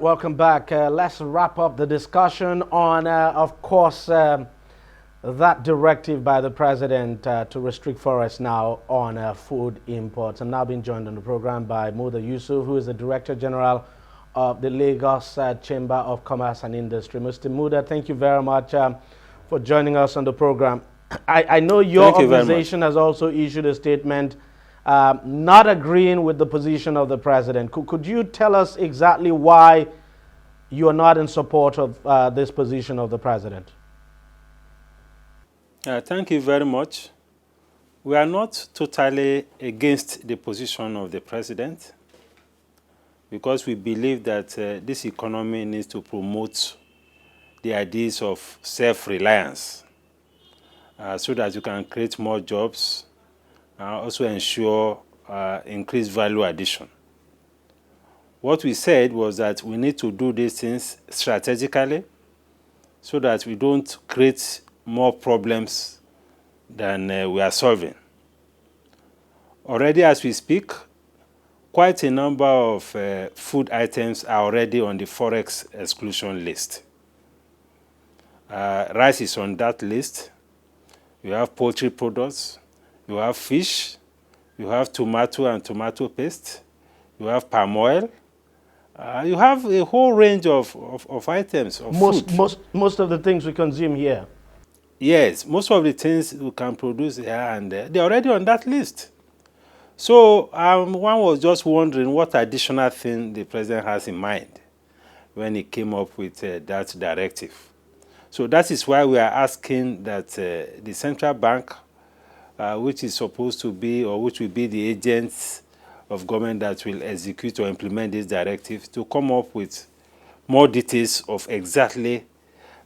welcome back. Let's wrap up the discussion on, of course, that directive by the president to restrict forex now on food imports. I'm now being joined on the program by Muda Yusuf, who is the Director General of the Lagos Chamber of Commerce and Industry. Mr. Muda, thank you very much for joining us on the program. I know your organization has also issued a statement not agreeing with the position of the president. Could you tell us exactly why you are not in support of this position of the president? Thank you very much. We are not totally against the position of the president because we believe that this economy needs to promote the ideas of self-reliance so that you can create more jobs and also ensure increased value addition. What we said was that we need to do these things strategically so that we don't create more problems than we are solving. Already as we speak, quite a number of food items are already on the FOREX exclusion list. Rice is on that list. You have poultry products. You have fish. You have tomato and tomato paste. You have palm oil. You have a whole range of items of food. Most of the things we consume here. Yes, most of the things we can produce here and there, they're already on that list. So one was just wondering what additional thing the president has in mind when he came up with that directive. So that is why we are asking that the central bank, which is supposed to be or which will be the agents of government that will execute or implement this directive, to come up with more details of exactly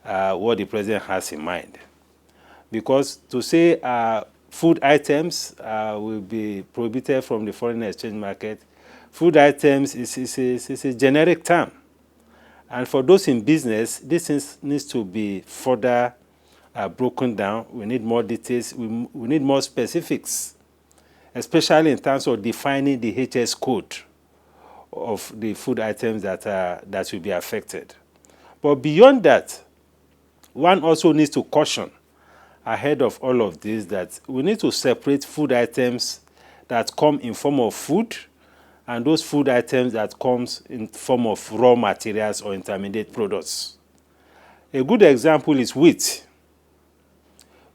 what the president has in mind. Because to say food items will be prohibited from the foreign exchange market, food items is a generic term. And for those in business, this needs to be further broken down. We need more details. We need more specifics, especially in terms of defining the HS code of the food items that will be affected. But beyond that, one also needs to caution ahead of all of this that we need to separate food items that come in form of food and those food items that comes in form of raw materials or intermediate products. A good example is wheat.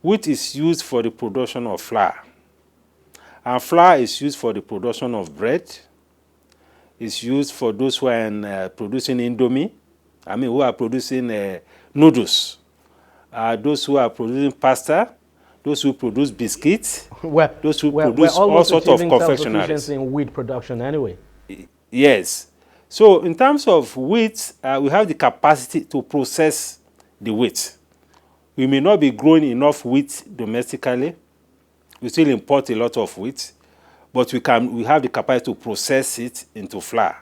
Wheat is used for the production of flour. And flour is used for the production of bread. It's used for those who are producing indomie. Who are producing noodles. Those who are producing pasta, those who produce biscuits, those who produce all sorts of confectioneries. In wheat production anyway. Yes. So in terms of wheat, we have the capacity to process the wheat. We may not be growing enough wheat domestically. We still import a lot of wheat, but we have the capacity to process it into flour.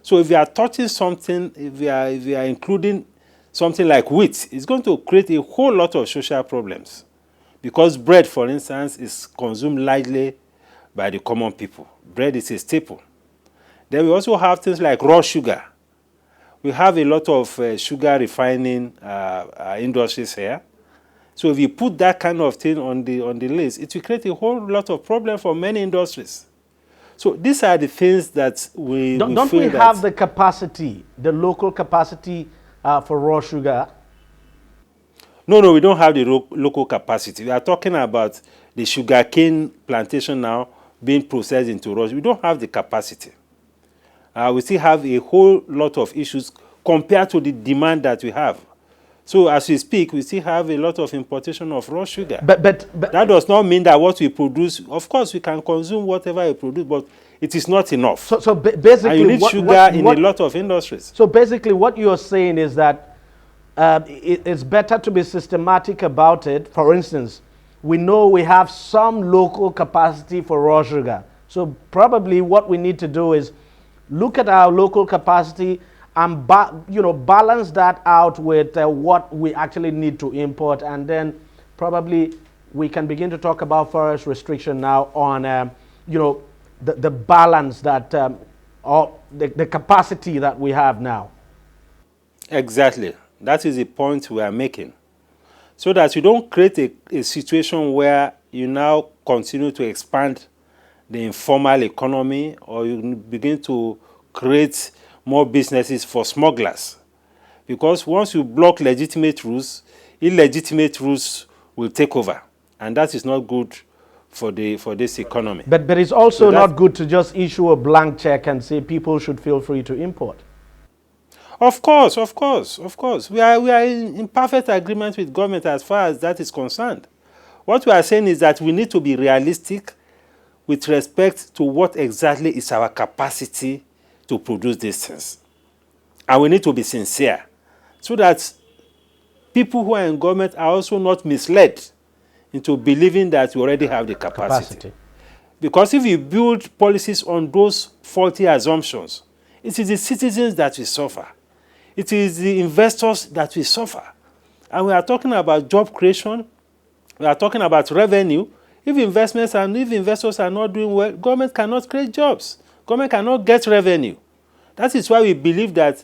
So if we are touching something, if we are including something like wheat, it's going to create a whole lot of social problems. Because bread, for instance, is consumed largely by the common people. Bread is a staple. Then we also have things like raw sugar. We have a lot of sugar refining industries here. So if you put that kind of thing on the list, it will create a whole lot of problems for many industries. So these are the things that we don't we have the capacity, the local capacity for raw sugar? No, we don't have the local capacity. We are talking about the sugarcane plantation now being processed into raw. We don't have the capacity. We still have a whole lot of issues compared to the demand that we have. So as we speak, we still have a lot of importation of raw sugar. But that does not mean that what we produce, of course, we can consume whatever we produce, but it is not enough. So basically, and you need sugar in a lot of industries. So basically, what you are saying is that it's better to be systematic about it. For instance, we know we have some local capacity for raw sugar. So probably what we need to do is look at our local capacity and balance that out with what we actually need to import, and then probably we can begin to talk about forex restriction now on the balance that or the capacity that we have now? Exactly. That is the point we are making. So that you don't create a situation where you now continue to expand the informal economy, or you begin to create more businesses for smugglers. Because once you block legitimate rules, illegitimate rules will take over. And that is not good for this economy. But it's also not good to just issue a blank check and say people should feel free to import. Of course, of course, of course. We are in perfect agreement with government as far as that is concerned. What we are saying is that we need to be realistic with respect to what exactly is our capacity to produce these things. And we need to be sincere so that people who are in government are also not misled into believing that we already have the capacity. Because if you build policies on those faulty assumptions, it is the citizens that will suffer. It is the investors that will suffer. And we are talking about job creation. We are talking about revenue. If investors are not doing well, government cannot create jobs. Government cannot get revenue. That is why we believe that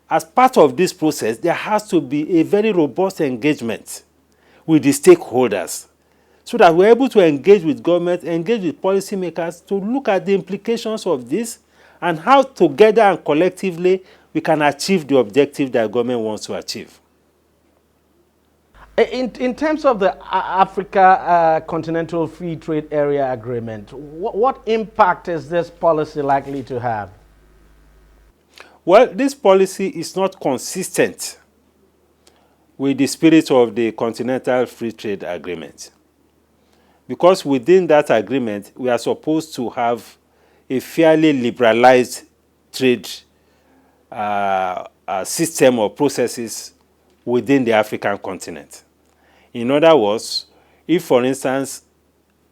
as part of this process, there has to be a very robust engagement with the stakeholders so that we're able to engage with government, engage with policymakers to look at the implications of this and how together and collectively we can achieve the objective that government wants to achieve. In terms of the Africa Continental Free Trade Area Agreement, what impact is this policy likely to have? Well, this policy is not consistent with the spirit of the Continental Free Trade Agreement. Because within that agreement, we are supposed to have a fairly liberalized trade system or processes within the African continent. In other words, if, for instance,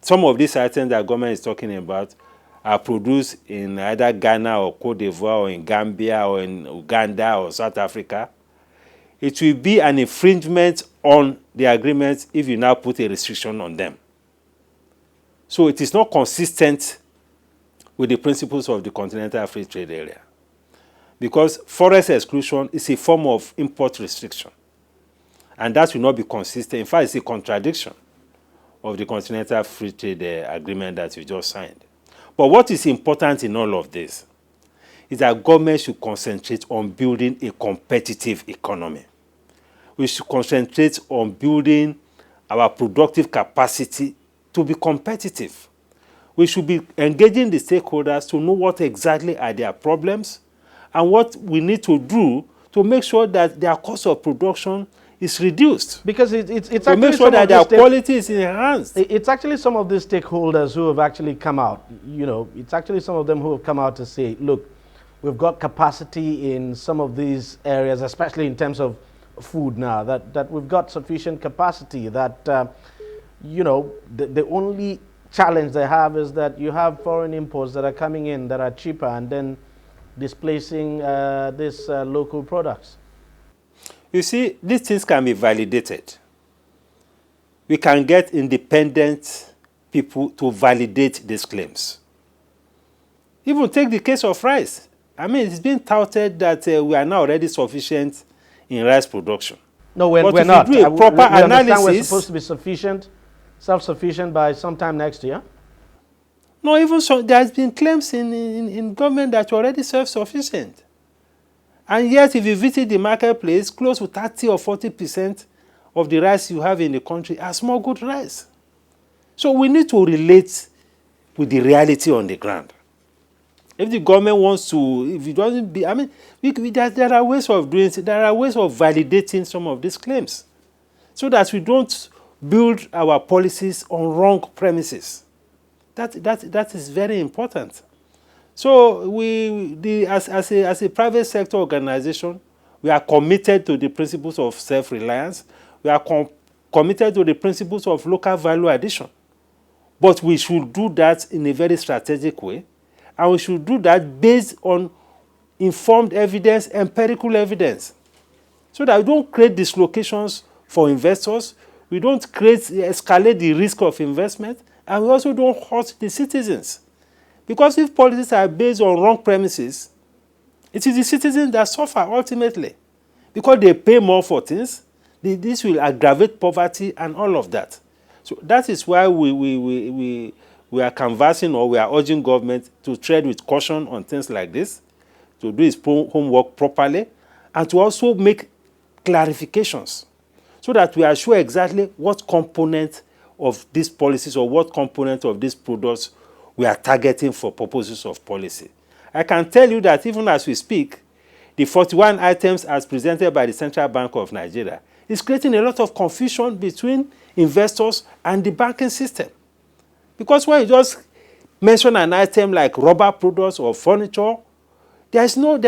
some of these items that government is talking about are produced in either Ghana or Cote d'Ivoire or in Gambia or in Uganda or South Africa, it will be an infringement on the agreement if you now put a restriction on them. So it is not consistent with the principles of the Continental Free Trade Area. Because FOREX exclusion is a form of import restriction. And that will not be consistent. In fact, it's a contradiction of the Continental Free Trade Agreement that you just signed. But what is important in all of this is that government should concentrate on building a competitive economy. We should concentrate on building our productive capacity to be competitive. We should be engaging the stakeholders to know what exactly are their problems and what we need to do to make sure that their cost of production is reduced. Because it's to actually make sure that their quality is enhanced. It's actually some of these stakeholders who have actually come out. You know, it's actually some of them who have come out to say, look, we've got capacity in some of these areas, especially in terms of food now, that we've got sufficient capacity, that, you know, the only challenge they have is that you have foreign imports that are coming in that are cheaper and then displacing these local products. You see, these things can be validated. We can get independent people to validate these claims. Even take the case of rice. I mean, it's been touted that we are now already sufficient in rice production. No, we're not. If you do a proper analysis, we're supposed to be sufficient, self-sufficient by sometime next year. No, even so, there has been claims in government that you're already self-sufficient. And yet, if you visit the marketplace, close to 30 or 40% of the rice you have in the country are small good rice. So we need to relate with the reality on the ground. If the government wants to, if it doesn't be, I mean, there are ways of doing it. There are ways of validating some of these claims, so that we don't build our policies on wrong premises. That is very important. So as a private sector organization, we are committed to the principles of self-reliance. We are committed to the principles of local value addition. But we should do that in a very strategic way. And we should do that based on informed evidence, empirical evidence. So that we don't create dislocations for investors. We don't escalate the risk of investment. And we also don't hurt the citizens. Because if policies are based on wrong premises, it is the citizens that suffer ultimately. Because they pay more for things, this will aggravate poverty and all of that. So that is why we are canvassing, or we are urging government to tread with caution on things like this, to do its homework properly, and to also make clarifications so that we are sure exactly what component of these policies or what component of these products we are targeting for purposes of policy. I can tell you that even as we speak, the 41 items as presented by the Central Bank of Nigeria is creating a lot of confusion between investors and the banking system. Because when you just mention an item like rubber products or furniture, there is no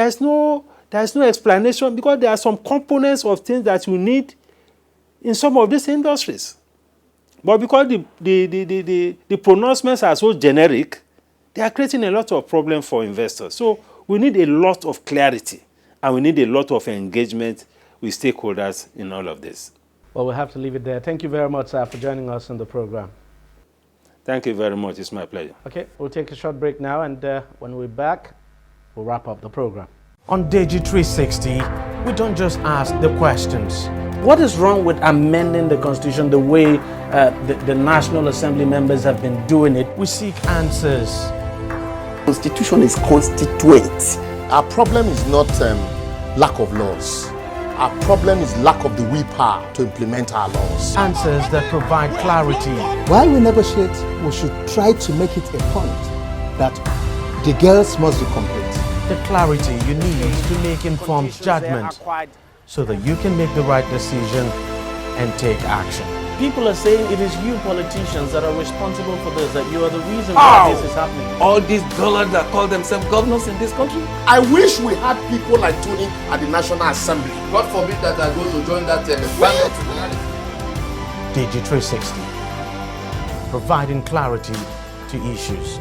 explanation, because there are some components of things that you need in some of these industries. But because the pronouncements are so generic, they are creating a lot of problems for investors. So we need a lot of clarity, and we need a lot of engagement with stakeholders in all of this. Well, we'll have to leave it there. Thank you very much, sir, for joining us on the program. Thank you very much. It's my pleasure. Okay, we'll take a short break now, and when we're back, we'll wrap up the program. On Deji 360, we don't just ask the questions. What is wrong with amending the Constitution the way the National Assembly members have been doing it? We seek answers. Constitution is constituent. Our problem is not lack of laws. Our problem is lack of the willpower to implement our laws. Answers that provide clarity. While we negotiate, we should try to make it a point that the girls must be complete. The clarity you need to make informed judgment so that you can make the right decision and take action. People are saying it is you politicians that are responsible for this, that you are the reason why this is happening. All these dollars that call themselves governors in this country. I wish we had people like Tony at the National Assembly. God forbid that I go to join that panel. Deji 360, providing clarity to issues.